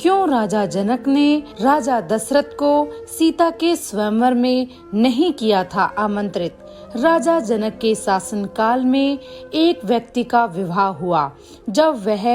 क्यों राजा जनक ने राजा दशरथ को सीता के स्वयंवर में नहीं किया था आमंत्रित। राजा जनक के शासनकाल में एक व्यक्ति का विवाह हुआ। जब वह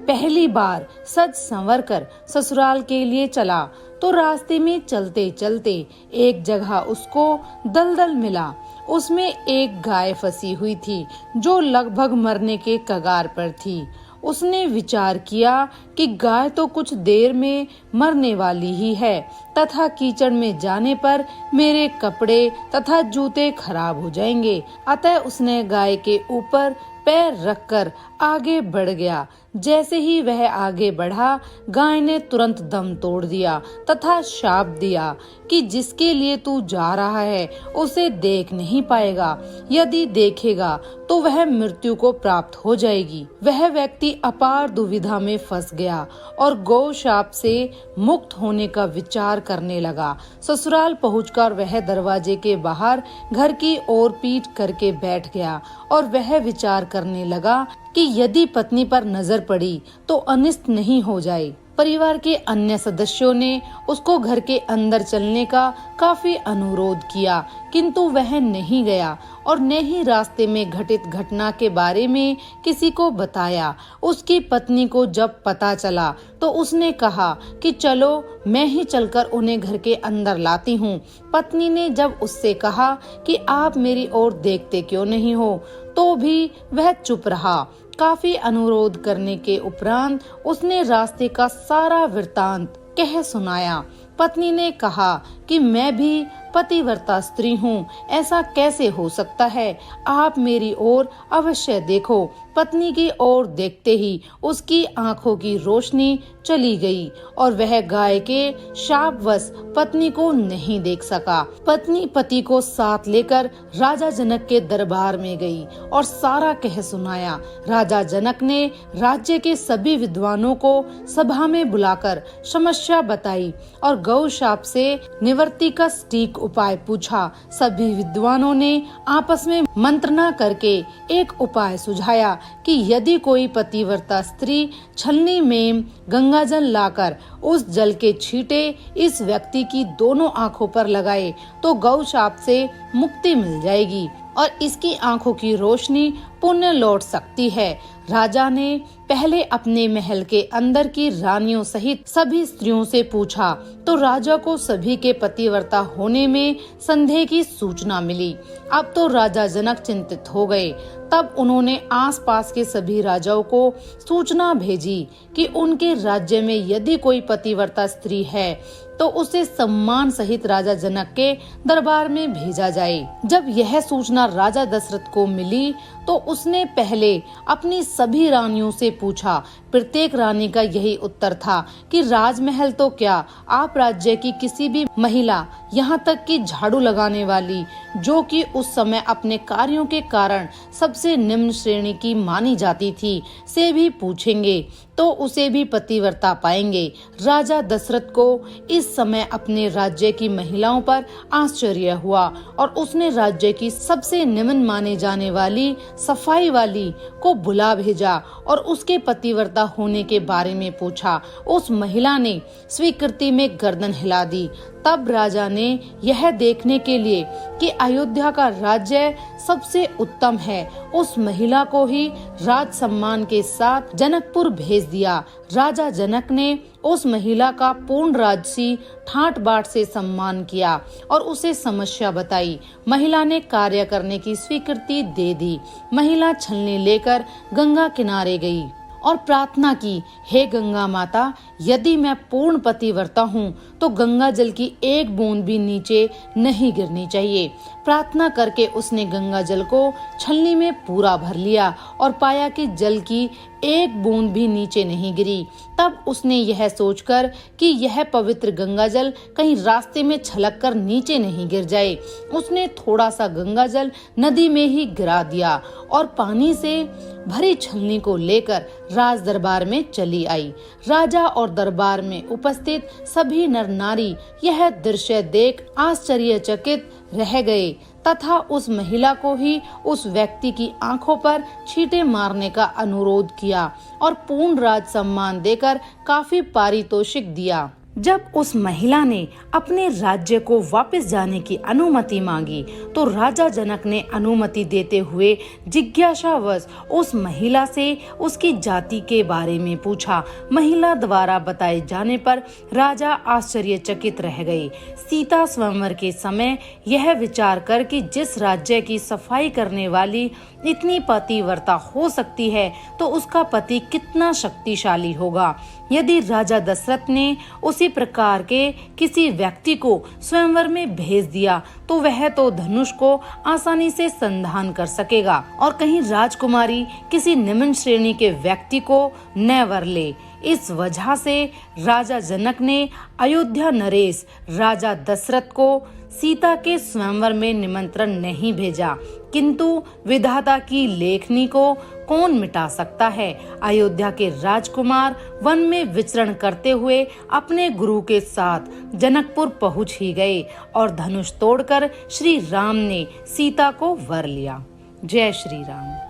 पहली बार सज संवर कर ससुराल के लिए चला तो रास्ते में चलते चलते एक जगह उसको दलदल मिला। उसमें एक गाय फंसी हुई थी जो लगभग मरने के कगार पर थी। उसने विचार किया कि गाय तो कुछ देर में मरने वाली ही है तथा कीचड़ में जाने पर मेरे कपड़े तथा जूते खराब हो जाएंगे। अतः उसने गाय के ऊपर पैर रखकर आगे बढ़ गया। जैसे ही वह आगे बढ़ा, गाय ने तुरंत दम तोड़ दिया तथा शाप दिया कि जिसके लिए तू जा रहा है उसे देख नहीं पाएगा। यदि देखेगा तो वह मृत्यु को प्राप्त हो जाएगी। वह व्यक्ति अपार दुविधा में फंस गया और गौ शाप से मुक्त होने का विचार करने लगा। ससुराल पहुंचकर वह दरवाजे के बाहर घर की ओर पीठ करके बैठ गया और वह विचार करने लगा कि यदि पत्नी पर नजर पड़ी तो अनिष्ट नहीं हो जाए। परिवार के अन्य सदस्यों ने उसको घर के अंदर चलने का काफी अनुरोध किया, किंतु वह नहीं गया और न ही रास्ते में घटित घटना के बारे में किसी को बताया। उसकी पत्नी को जब पता चला तो उसने कहा कि चलो मैं ही चलकर उन्हें घर के अंदर लाती हूँ। पत्नी ने जब उससे कहा कि आप मेरी ओर देखते क्यों नहीं हो, तो भी वह चुप रहा। काफी अनुरोध करने के उपरांत उसने रास्ते का सारा वृत्तांत कह सुनाया। पत्नी ने कहा कि मैं भी पतिव्रता स्त्री हूँ, ऐसा कैसे हो सकता है, आप मेरी ओर अवश्य देखो। पत्नी की ओर देखते ही उसकी आंखों की रोशनी चली गई और वह गाय के शापवश पत्नी को नहीं देख सका। पत्नी पति को साथ लेकर राजा जनक के दरबार में गई और सारा कह सुनाया। राजा जनक ने राज्य के सभी विद्वानों को सभा में बुलाकर समस्या बताई और गौ शाप से निवृत्ति का सटीक उपाय पूछा। सभी विद्वानों ने आपस में मंत्रणा करके एक उपाय सुझाया कि यदि कोई पतिव्रता स्त्री छलनी में गंगा जल लाकर उस जल के छींटे इस व्यक्ति की दोनों आंखों पर लगाए तो गौ शाप से मुक्ति मिल जाएगी और इसकी आंखों की रोशनी पुनः लौट सकती है। राजा ने पहले अपने महल के अंदर की रानियों सहित सभी स्त्रियों से पूछा तो राजा को सभी के पतिव्रता होने में संदेह की सूचना मिली। अब तो राजा जनक चिंतित हो गए। तब उन्होंने आसपास के सभी राजाओं को सूचना भेजी कि उनके राज्य में यदि कोई पतिव्रता स्त्री है तो उसे सम्मान सहित राजा जनक के दरबार में भेजा जाए। जब यह सूचना राजा दशरथ को मिली तो उसने पहले अपनी सभी रानियों से पूछा। प्रत्येक रानी का यही उत्तर था कि राजमहल तो क्या, आप राज्य की किसी भी महिला, यहाँ तक कि झाड़ू लगाने वाली, जो कि उस समय अपने कार्यों के कारण सबसे निम्न श्रेणी की मानी जाती थी, से भी पूछेंगे तो उसे भी पतिव्रता पाएंगे। राजा दशरथ को इस समय अपने राज्य की महिलाओं पर आश्चर्य हुआ और उसने राज्य की सबसे निम्न माने जाने वाली सफाई वाली को बुला भेजा और उसके पतिव्रता होने के बारे में पूछा। उस महिला ने स्वीकृति में गर्दन हिला दी। तब राजा ने यह देखने के लिए कि अयोध्या का राज्य सबसे उत्तम है, उस महिला को ही राज सम्मान के साथ जनकपुर भेज दिया। राजा जनक ने उस महिला का पूर्ण राजसी ठाट बाट से सम्मान किया और उसे समस्या बताई। महिला ने कार्य करने की स्वीकृति दे दी। महिला छलनी लेकर गंगा किनारे गई और प्रार्थना की, हे गंगा माता, यदि मैं पूर्ण पतिव्रता हूँ तो गंगा जल की एक बूंद भी नीचे नहीं गिरनी चाहिए। प्रार्थना करके उसने गंगा जल को छलनी में पूरा भर लिया और पाया कि जल की एक बूंद भी नीचे नहीं गिरी। तब उसने यह सोचकर कि यह पवित्र गंगा जल कहीं रास्ते में छलक कर नीचे नहीं गिर जाए, उसने थोड़ा सा गंगा जल नदी में ही गिरा दिया और पानी से भरी छलनी को लेकर राज दरबार में चली आई। राजा और दरबार में उपस्थित सभी नर नारी यह दृश्य देख आश्चर्यचकित रह गए। तथा उस महिला को ही उस व्यक्ति की आंखों पर छींटे मारने का अनुरोध किया और पूर्ण राज सम्मान देकर काफी पारितोषिक दिया। जब उस महिला ने अपने राज्य को वापस जाने की अनुमति मांगी तो राजा जनक ने अनुमति देते हुए जिज्ञासावश उस महिला से उसकी जाति के बारे में पूछा। महिला द्वारा बताए जाने पर राजा आश्चर्यचकित रह गए। सीता स्वयंवर के समय यह विचार कर कि जिस राज्य की सफाई करने वाली इतनी पतिव्रता हो सकती है तो उसका पति कितना शक्तिशाली होगा। यदि राजा दशरथ ने उसी प्रकार के किसी व्यक्ति को स्वयंवर में भेज दिया तो वह तो धनुष को आसानी से संधान कर सकेगा और कहीं राजकुमारी किसी निम्न श्रेणी के व्यक्ति को न वर ले। इस वजह से राजा जनक ने अयोध्या नरेश राजा दशरथ को सीता के स्वयंवर में निमंत्रण नहीं भेजा, किंतु विधाता की लेखनी को कौन मिटा सकता है। अयोध्या के राजकुमार वन में विचरण करते हुए अपने गुरु के साथ जनकपुर पहुंच ही गए और धनुष तोड़कर श्री राम ने सीता को वर लिया। जय श्री राम।